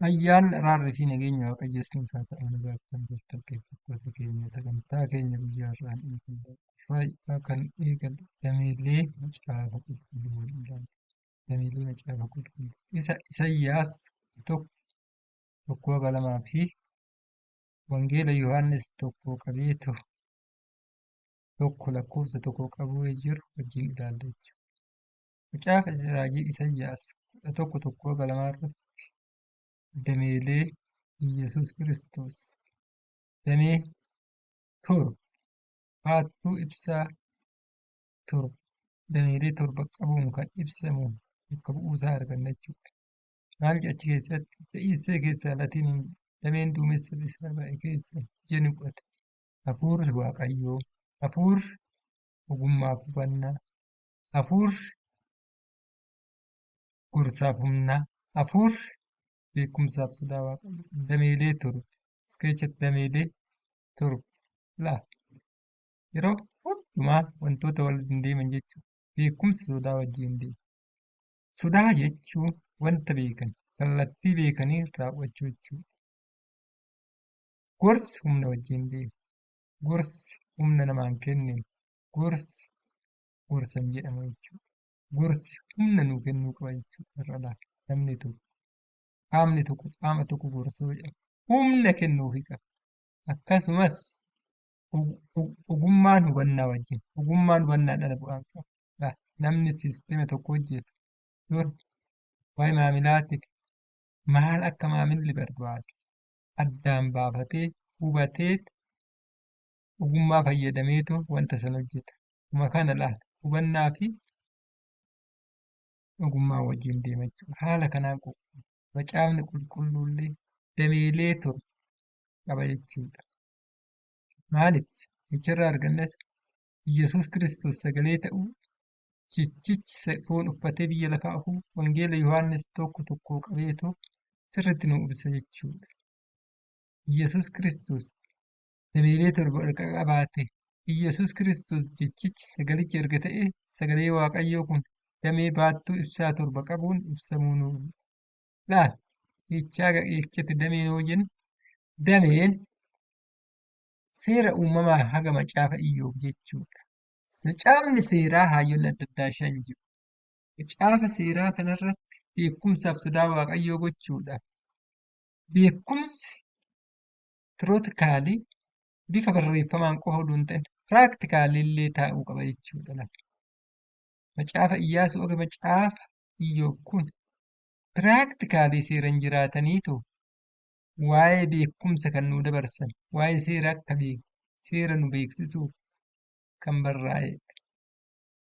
Ayyaan araarri fi nageenya waaqayyoon isiniif haa ta'u. Nagaa akkam jirtu dhaggeeffattoota keenya, sagantaa keenya guyyaa irraan eegalle kan eegalle dameelee macaafa qulqulluu wal ilaalla. Dameelee macaafa qulqulluu isa Isayyaas tokko lamaa fi wangeela Yohaannis tokko lakkoofsa tokko qabuu jiru wajjin ilaalla jechuudha. Macaafa raajii Isayyaas 11:2 irratti dameelee Iyyasuus Kiristoos damee torba baattuu ibsaa torba dameelee torba qabuun kan ibsamu bakka bu'uusaa arganna jechuudha. Maal achi keessatti fe'iisee keessaa latiin dameen duumessa isaa ba'e keessa ija ni godhata. Hafuurri Waaqayyoo, hafuurri ogummaaf hubannaa, hafuurri gorsaaf humnaa, hafuurri beekumsaaf sodaa Waaqayyoo. Dameelee torba iskeechatti dameelee torba laa yeroo hundumaa wantoota waliin deeman jechuudha. Beekumsi sodaa wajjin deema. Sodaa jechuun wanta beekan kallattii beekanii raawwachuu jechuudha. Gorsi humna wajjin deema. Gorsi humna namaan kenninu. Gorsi gorsan jedhama jechuudha. Gorsi humna nuu kennuu qaba jechuudha. Namni tokko qaamni tokko qaama tokko gorsuu jedhama. Humna kennuufii qaba. Akkasumas ogummaan hubannaa wajjin. Ogummaan hubannaa dhala bu'aan qaba. Namni siistema tokko hojjetu yoo waa'ee maamilaatiif maal akka maamilli barbaadu addaan baafatee hubatee ogummaa fayyadameetu wanta sana hojjeta. Kuma kana laala hubannaa fi ogummaa wajjin deema jechuudha. Haala kanaan macaafni qulqulluullee dameelee torba qaba jechuudha. Maaliif? Jecharraa argannas Iyyasuus Kiristoos sagalee ta'uu, jechichi foon uffatee biyya lafaa dhufuu, wangeela Yohaannis tokko qabeetoo sirriitti nu ibsa jechuudha. Iyyasuus Kiristoos dameelee torba erga qabaate, Iyyasuus Kiristoos jechichi sagalichi erga ta'e, sagalee Waaqayyoo kun damee baattuu ibsaa torba qabuun ibsamuu nu laala. Jechatti damee yoo jennu, dameen seera uumamaa haga macaafa Iyyoob jechuudha. Macaafni seeraa hayyoonni adda addaa shan jiru. Macaafa seeraa kanarratti beekumsaaf sodaa Waaqayyoo gochuudhaaf beekumsi tirootikaalii bifa barreeffamaan qofa osoo hin ta'in piraaktikaalii illee taa'uu qaba jechuudha. Macaafa Iyyaasuu akka macaafa Iyyoob kun piraaktikaalii seeran jiraataniitu waa'ee beekumsa kan nu dabarsan, waa'ee seera akka beeku, seera nu beeksisuuf kan barraa'edha.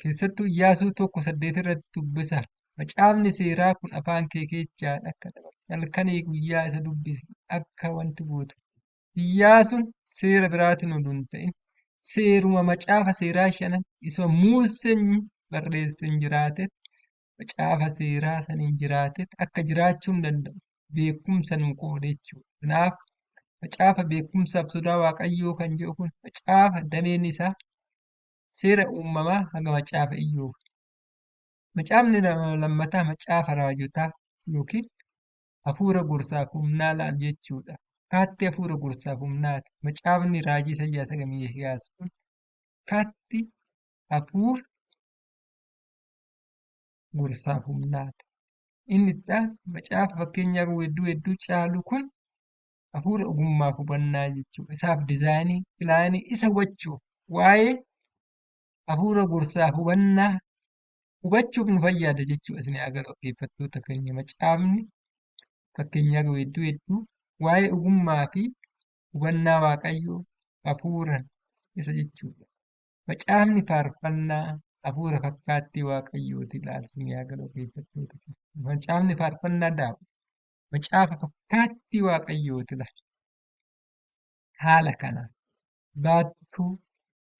Keessattuu Iyyaasuu 1:8 irratti dubbisa. Macaafni seeraa kun afaan kee keessaadha akka dabarsu. Halkanii guyyaa isa dubbisi akka wanti gootu. Iyyaasuun seera biraatiin oduu hin ta'in seeruma macaafa seeraa shanan isa Museen barreesseen jiraatetti macaafa seeraa saniin jiraatetti akka jiraachuu hin danda'u. Beekumsa nu qoode jechuudha. Kanaaf macaafa beekumsaaf sodaa Waaqayyoo kan jedhu kun macaafa dameen isaa seera uumamaa haga macaafa Iyyoob. Macaafni lammataa macaafa raajotaa yookiin hafuura gorsaaf humnaa laal jechuudha. Kaatti hafuura gorsaaf humnaati. Macaafni raajii Isayyaas Isayyaas kun kaatti hafuura gorsaaf humnaati. Inni macaafa fakkeenyaaf hedduu caalu kun hafuura ogummaaf hubannaa jechuudha. Isaaf diizaayinii pilaanii isa hubachuuf waa'ee hafuura gorsaaf hubannaa hubachuuf nu fayyada jechuudha. Isin agarra dhaggeeffattoota keenya macaafni fakkeenyaaf hedduu waa'ee ogummaa fi hubannaa Waaqayyoo hafuura isa jechuudha. Macaafni faarfannaa hafuura fakkaattii Waaqayyooti ilaalsanii agarra dhaggeeffattoota keenya. Macaafni faarfannaa daabu macaafa fakkaattii Waaqayyooti laal. Haala kanaan baattuu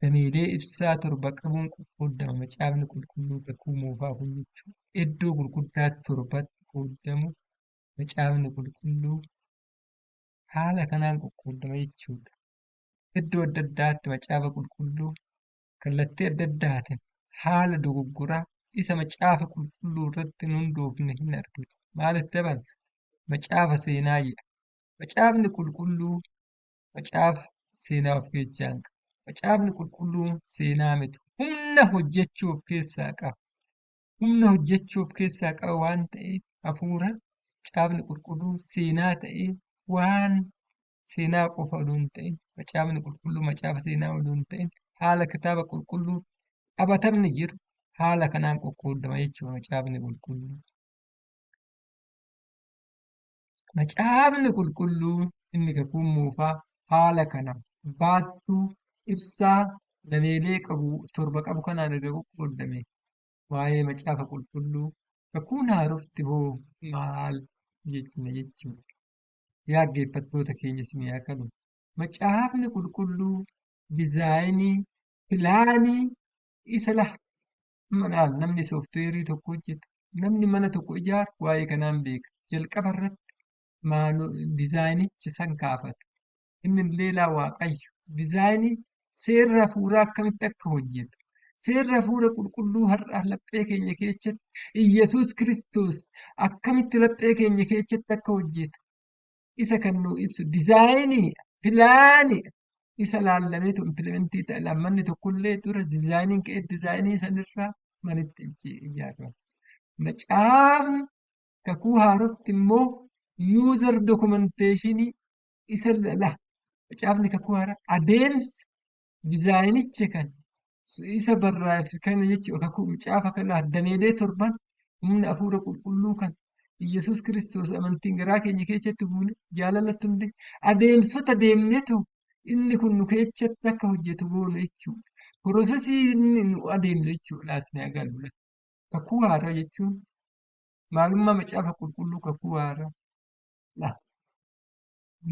dameelee ibsaa torba qabuun qoqqoodama. Macaafni qulqulluu kakuu moofaa kun jechuudha. Iddoo gurguddaa torbatti qoodamu macaafni qulqulluu haala kanaan qoqqoodama jechuudha. Iddoo adda addaatti macaafa qulqulluu kallattii adda addaatiin haala dogoggoraa isa macaafa qulqulluu irratti hin hundoofne hin argitu. Maaliif dabala? macaafa seenaa jedha. Macaafni qulqulluu macaafa seenaa of keessaa hin qabu. Macaafni qulqulluun seenaa miti. Humna hojjechuu of keessaa qaba. Humna hojjechuu of keessaa qaba waan ta'eef hafuura macaafni qulqulluun seenaa ta'ee waan seenaa qofa odoo hin ta'in macaafni qulqulluu macaafa seenaa odoo hin ta'in haala kitaaba qulqulluu qabatamni jiru haala kanaan qoqqoodama jechuudha macaafni qulqulluu. Macaafni qulqulluu inni kakuu moofaa haala kana baattuu ibsaa dameelee qabu torba qabu kanaan erga qoqqoodame waa'ee macaafa qulqulluu kakuun haarofti hoo maal jechna jechuudha. Yaa dhaggeeffattoota keenya isin yaa kalu macaafni qulqulluu dizaayinii pilaanii isa manaal namni sooftiweerii tokko hojjetu namni mana tokko ijaaru waa'ee kanaan beeka. Jalqaba irratti dizaayinicha san kaafata. Inni illee laa waaqayyo dizaayinii seerri hafuuraa akkamitti akka hojjetu. Seerri hafuura qulqulluu har'a laphee keenya keessatti Iyyasuus Kiristoos akkamitti laphee keenya keessatti akka hojjetu isa kan nuu ibsu dizaayinii pilaanii isa laallameetu impilimentii ta'a. Lammanni tokkollee dura dizaayiniin ka'ee dizaayinii sanirraa manitti ijaarama. Macaafni kakuu haarofti immoo yuuzar dokumenteeshinii isa macaafni kakuu haaraa adeemsa dizaayinicha kan isa barraa'e kana jechuudha. Kakuu macaafa kana dameelee torban humna hafuura qulqulluu kan Iyyasuus Kiristoos amantiin garaa keenya keessatti buune jaalalatti hunde adeemsota deemnee ta'u inni kun nu keessatti akka hojjetu goonu jechuudha. Pirosesii inni nu adeemnu jechuudha asni agarra. Kakuu haaraa jechuun maalummaa macaafa qulqulluu kakuu haaraa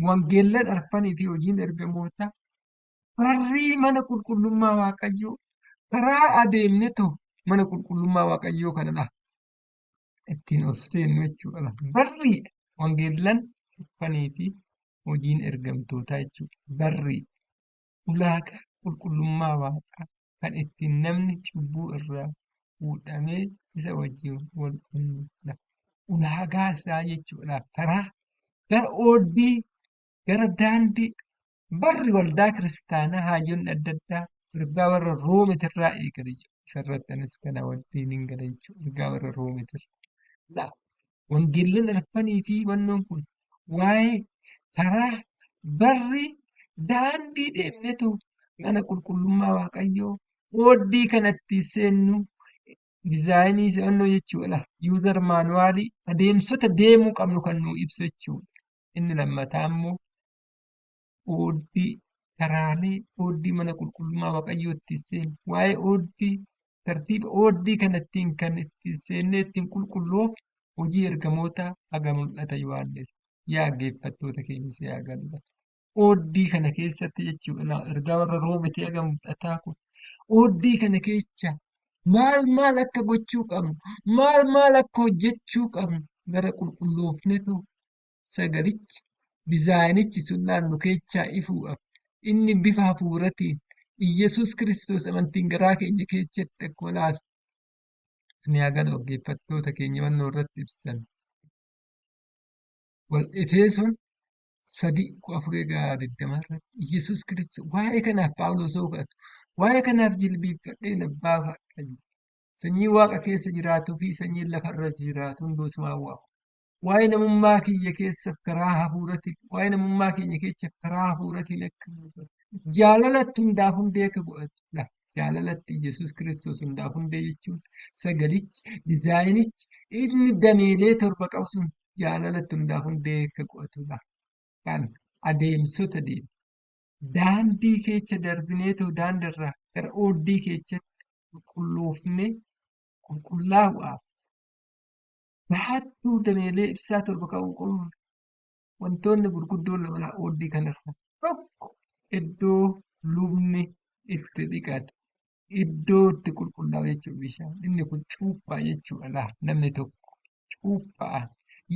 wangeellan arfanii fi hojiin ergamootaa barrii mana qulqullummaa waaqayyoo karaa adeemne ta'u mana qulqullummaa waaqayyoo kanadha. Ittiin of seennu jechuudha. Barrii wangeellan arfanii fi hojiin ergamtootaa jechuudha. Barrii ulaagaa qulqullummaa waaqaa kan ittiin namni cubbuu irraa fuudhamee isa wajjin wal qunnamudha. Ulaagaa isaa jechuudha. Karaa gara oobdii gara daandii barri waldaa kiristaanaa hayyoonni adda addaa ergaa warra roomitirraa eegale isarratti anis kana wajjin hin gala jechuudha. Ergaa warra roomitirraa. Wangeellan arfanii fi wannoon kun waa'ee karaa barri daandii deemnetu mana qulqullummaa waaqayyoo oobdii kanatti seennu dizaayinii sa'annoo jechuudha. Yuuzar maanuwaalii adeemsota deemuu qabnu kan nuu ibsu jechuudha. Inni lammataa immoo oobdii karaalee oobdii mana qulqullummaa waaqayyoo itti seennu waa'ee oobdii tartiiba oobdii kanattiin kan itti seennee ittiin qulqulloof hojii ergamoota haga mul'ata Yohaannis yaa dhaggeeffattoota keenyas yaa galata. Oobdii kana keessatti jechuudha ergaa warra roomitii haga mul'ataa kun oobdii kana keessa maal akka gochuu qabnu maal akka hojjechuu qabnu gara qulqulloofnetu sagalichi dizaayinichi sun naannu keessaa ifuudhaaf inni bifa hafuuratiin Iyyasuus Kiristoos amantiin garaa keenya keessatti akka walaasu isin yaa galata dhaggeeffattoota keenya wannoo irratti ibsan. Wal Efesoon 3:4-20 irratti Iyyasuus Kiristoos waa'ee kanaaf Phaawulos kadhatu waa'ee kanaaf jilbiiffadheen abbaa waaqayyo sanyii waaqa keessa jiraatuu fi sanyii lafarra jiraatu hundumaa waaqa. Waa'ee namummaa kiyya keessaaf karaa hafuuratiin waa'ee namummaa keenya keessaaf karaa hafuuratiin akka jaalalatti hundaaf hundee akka godhatudha. Jaalalatti Iyyasuus Kiristoos hundaaf hundee jechuun sagalichi dizaayinichi inni dameelee torba qabu sun jaalalatti hundaaf hundee akka godhatudha. Kan adeemsota deemu daandii keessa darbineetoo daandirraa gara oobdii keessatti qulqulloofnee qulqullaa'uudhaaf baattuu dameelee ibsaa torba qabu qulqulluu wantoonni gurguddoon lama oobdii kanarra tokko iddoo lubni itti dhiqatu iddoo itti qulqullaa'u jechuudha bishaan inni kun cuuphaa jechuudha. Namni tokko cuuphaan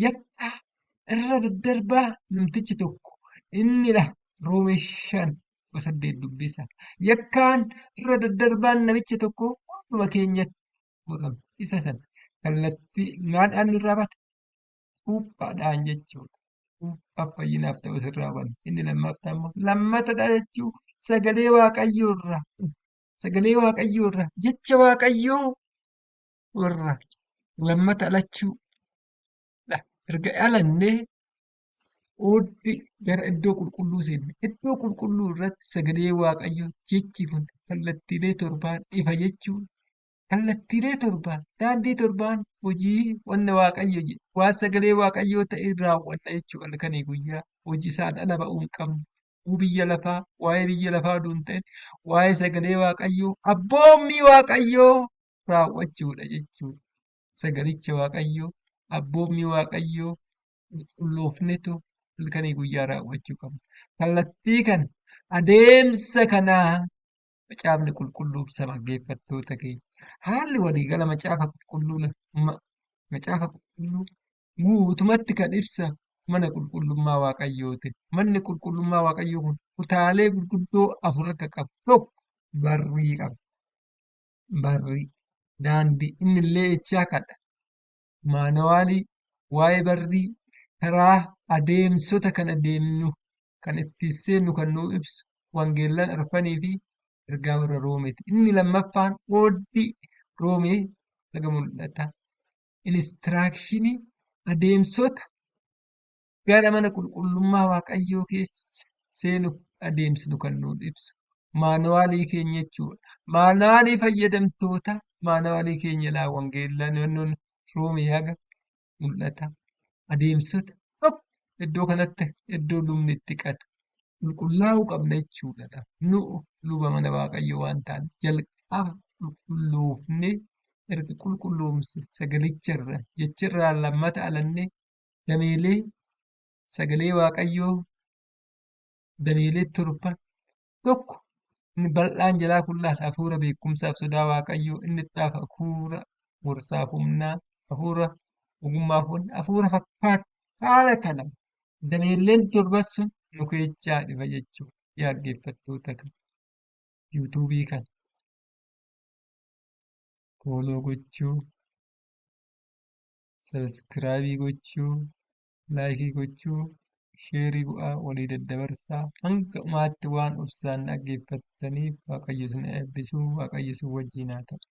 yakka irra daddarbaa namtichi tokko innidha. Roomee 5:8 dubbisa. Yakkaan irra daddarbaan namicha tokko hunduma keenyatti murama. Isa sana kallattii maadhaan irraa bata cuuphaadhaan jechuudha. Cuuphaaf fayyinaaf ta'u sirraa hubanna. Inni lammaffaa immoo lammatadha jechuu sagalee waaqayyoo irraa. Sagalee waaqayyoo irraa jecha waaqayyoo irraa lammata dhalachuu. Erga dhalannee ooddi gara iddoo qulqulluu seenne. Iddoo qulqulluu irratti sagalee waaqayyoo jechi kun kallattiilee torbaan ifa jechuudha. Kallattiilee torbaan daandii torbaan hojii wanna waaqayyo jedhe waan sagalee waaqayyoo ta'e raawwanna jechuudha halkanii guyyaa hojii isaan ala ba'uu hin qabnu. Biyya lafaa waa'ee biyya lafaa oduu hin ta'in waa'ee sagalee waaqayyoo abboommii waaqayyoo raawwachuudha jechuudha. Sagalicha waaqayyoo abboommii waaqayyoo qulqulloofnetu halkanii guyyaa raawwachuu qabna. Kallattii kana adeemsa kanaa macaafni qulqulluu ibsa dhaggeeffattoota keenya. Haalli waliigala macaafa qulqulluu guutumatti kan ibsa mana qulqullummaa waaqayyooti. Manni qulqullummaa waaqayyoo kun kutaalee gurguddoo afur akka qabu tokko barrii qaba. Barrii daandii inni illee jechaa kadha. Maanawaalii waa'ee barrii karaa adeemsota kana deemnu kan ittiin seennu kan nuu ibsu wangeellan arfanii fi ergaa warra Roomeeti. Inni lammaffaan oobdii Roomee laga mul'ata. Inistiraakshini adeemsota gara mana qulqullummaa waaqayyoo keessa seenuuf adeemsinu kan nuu ibsu. Maanawaalii keenya jechuudha. Maanawaalii fayyadamtoota maanawaalii keenya laa wangeellan Roomee haga mul'ata. Adeemsota tokko iddoo kanatti iddoo lubni itti qatu qulqullaa'uu qabna jechuudha. Nu luba mana waaqayyoo waan ta'an jalqaba qulqulloofnee erga qulqulloomse sagalicharra jecharraa lammata alannee dameelee sagalee waaqayyoo dameelee torban tokko inni bal'aan jalaa kun laata hafuura beekumsaaf sodaa waaqayyoo inni itti hafuura gorsaaf humnaa hafuura ogummaaf hafuura fakkaatu haala kana dameelleen torban sun nu keechaa dhiba jechuudha. Yaa dhaggeeffattoota kana yuutuubii kana fooloo gochuu, sabiskiraabii gochuu, laayikii gochuu, sheerii bu'aa walii daddabarsaa hanga dhumaatti waan obsaan dhaggeeffattaniif waaqayyo isin eebbisuu waaqayyo isin wajjin haa ta'u.